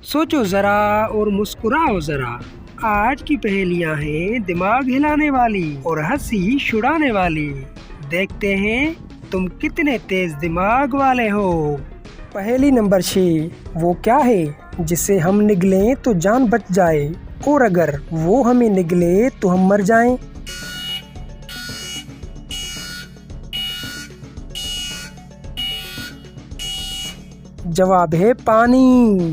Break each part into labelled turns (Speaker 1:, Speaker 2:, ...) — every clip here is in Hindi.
Speaker 1: सोचो जरा और मुस्कुराओ जरा। आज की पहेलियां हैं दिमाग हिलाने वाली और हंसी छुड़ाने वाली। देखते हैं तुम कितने तेज दिमाग वाले हो। पहेली नंबर 6, वो क्या है जिसे हम निगलें तो जान बच जाए, और अगर वो हमें निगले तो हम मर जाएं। जवाब है पानी।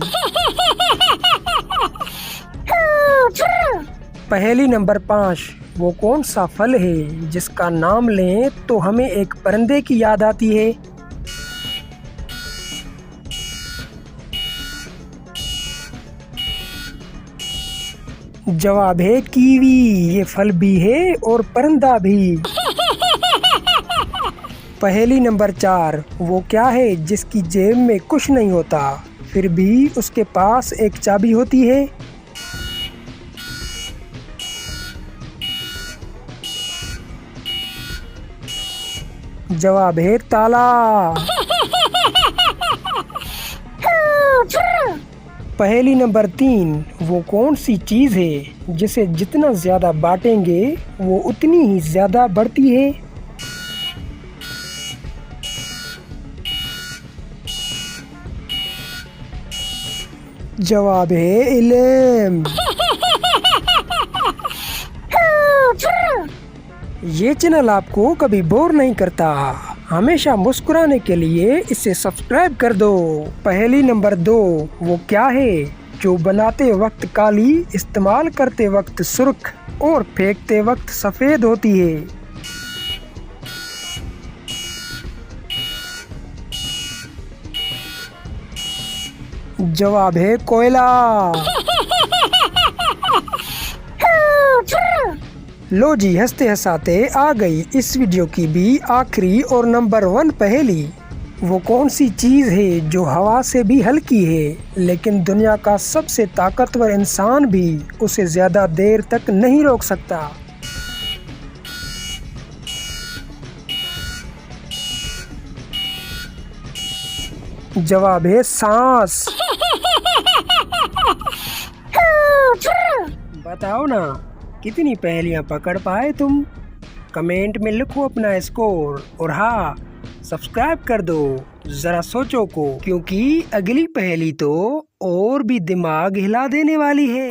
Speaker 1: पहेली नंबर 5, वो कौन सा फल है जिसका नाम लें तो हमें एक परिंदे की याद आती है। जवाब है कीवी। ये फल भी है और परिंदा भी। पहेली नंबर 4, वो क्या है जिसकी जेब में कुछ नहीं होता फिर भी उसके पास एक चाबी होती है। जवाब है ताला। पहेली नंबर 3, वो कौन सी चीज है जिसे जितना ज्यादा बांटेंगे वो उतनी ही ज्यादा बढ़ती है। जवाब है इल्म। ये चैनल आपको कभी बोर नहीं करता, हमेशा मुस्कुराने के लिए इसे सब्सक्राइब कर दो। पहेली नंबर 2, वो क्या है जो बनाते वक्त काली, इस्तेमाल करते वक्त सुर्ख और फेंकते वक्त सफेद होती है। जवाब है कोयला। लो जी, हंसते हंसाते आ गई इस वीडियो की भी आखिरी और नंबर 1 पहेली। वो कौन सी चीज है जो हवा से भी हल्की है लेकिन दुनिया का सबसे ताकतवर इंसान भी उसे ज्यादा देर तक नहीं रोक सकता। जवाब है सांस। बताओ ना, कितनी पहेलियां पकड़ पाए तुम? कमेंट में लिखो अपना स्कोर, और हाँ, सब्सक्राइब कर दो जरा सोचो को, क्योंकि अगली पहेली तो और भी दिमाग हिला देने वाली है।